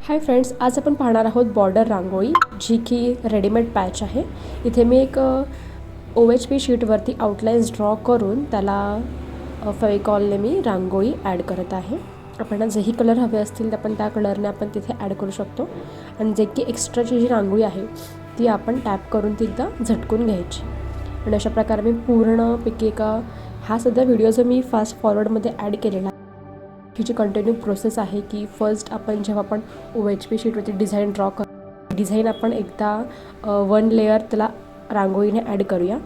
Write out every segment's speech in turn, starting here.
Hi friends, आज आपण पाहणार आहोत बॉर्डर रांगोळी, जी की रेडीमेड पॅच आहे। इथे मी एक OHP शीटवरती आउटलाइन्स ड्रॉ करून त्याला फेविकॉलने मी रांगोळी ॲड करत आहे। आपल्याला जेही कलर हवे असतील तर आपण त्या कलरने आपण तिथे ॲड करू शकतो आणि जे की एक्स्ट्राची जी रांगोळी आहे ती आपण टॅप करून ती एकदा झटकून घ्यायची आणि अशा प्रकारे मी पूर्णपैकी हा सध्या व्हिडिओ जो मी फास्ट फॉरवर्डमध्ये ॲड केलेला ही जी कंटिन्यू प्रोसेस आहे की फर्स्ट आपण जेव्हा आपण OHP शीटवरती डिझाईन ड्रॉ करतो, डिझाईन आपण एकदा 1 लेअर त्याला रांगोळीने ॲड करूया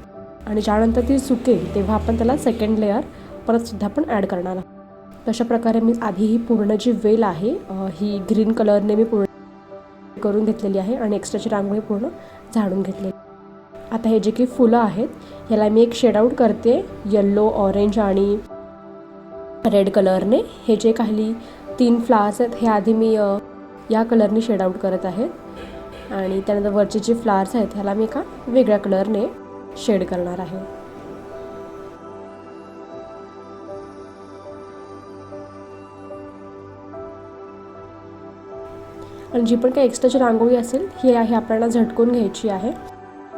आणि ज्यानंतर ती सुकेल तेव्हा आपण त्याला सेकंड लेअर परतसुद्धा आपण ॲड करणार आहोत। तशा प्रकारे मी आधी ही पूर्ण जी वेल आहे ही ग्रीन कलरने मी पूर्ण करून घेतलेली आहे आणि एक्स्ट्राची रांगोळी पूर्ण झाडून घेतलेली। आता हे जे की फुलं आहेत याला मी एक शेड आउट करते येल्लो, ऑरेंज आणि रेड कलरने। हे जे काही 3 फ्लावर्स आहेत हे आधी मी या कलरने शेड आउट करत आहे आणि त्यानंतर वरचे जे फ्लावर्स आहेत ह्याला मी एका वेगळ्या कलरने शेड करणार आहे। आणि जी पण काही एक्स्ट्राची रांगोळी असेल ही आहे आपल्याला झटकून घ्यायची आहे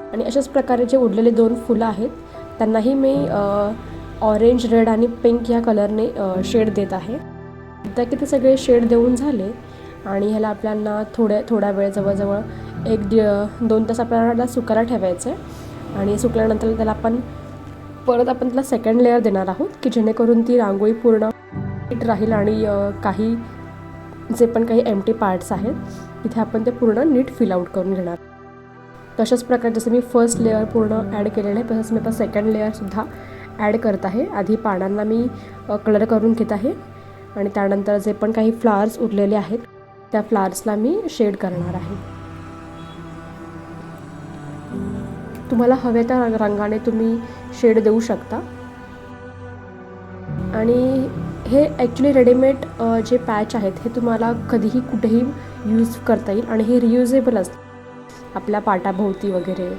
आणि अशाच प्रकारे जे उरलेले 2 फुलं आहेत त्यांनाही मी ऑरेंज, रेड आणि पिंक या कलरने शेड देत आहे। एकदा की ते सगळे शेड देऊन झाले आणि ह्याला आपल्याला थोडा वेळ जवळजवळ 1-2 तास आपल्याला सुकायला ठेवायचं आहे आणि सुकल्यानंतर त्याला आपण त्याला सेकंड लेअर देणार आहोत की जेणेकरून ती रांगोळी पूर्ण नीट राहील आणि काही जे पण काही एम्प्टी पार्ट्स आहेत तिथे आपण ते पूर्ण नीट फिल आउट करून घेणार। तशाच प्रकारे जसं मी फर्स्ट लेअर पूर्ण ॲड केलेलं आहे तसंच मी आता सेकंड लेअरसुद्धा ॲड करत आहे। आधी पानांना मी कलर करून घेत आहे आणि त्यानंतर जे पण काही फ्लावर्स उरलेले आहेत त्या फ्लावर्सला मी शेड करणार आहे। तुम्हाला हवे त्या रंगाने तुम्ही शेड देऊ शकता आणि हे ॲक्च्युली रेडीमेड जे पॅच आहेत हे तुम्हाला कधीही कुठेही यूज करता येईल आणि हे रियुजेबल असतं। आपल्या पाटाभोवती वगैरे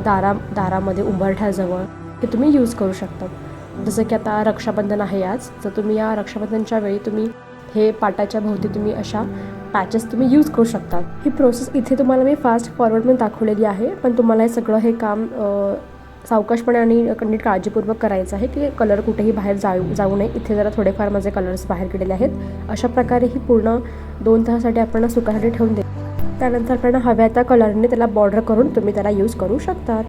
दारामध्ये उंबरठ्याजवळ हे तुम्ही यूज करू शकता। जसं की आता रक्षाबंधन आहे आज, तर तुम्ही या रक्षाबंधनच्या वेळी तुम्ही हे पाटाच्या भोवती तुम्ही अशा पॅचेस तुम्ही यूज करू शकता। ही प्रोसेस इथे तुम्हाला मी फास्ट फॉरवर्डमध्ये दाखवलेली आहे, पण तुम्हाला हे सगळं हे काम सावकाशपणे आणि नीट काळजीपूर्वक करायचं आहे की कलर कुठेही बाहेर जाऊ नये। इथे जरा थोडेफार माझे कलर्स बाहेर गेलेले आहेत। अशा प्रकारे ही पूर्ण 2 तासासाठी आपण सुकायसाठी ठेवून त्यानंतर आपल्याला हव्या त्या कलरने त्याला बॉर्डर करून तुम्ही त्याला यूज करू शकता।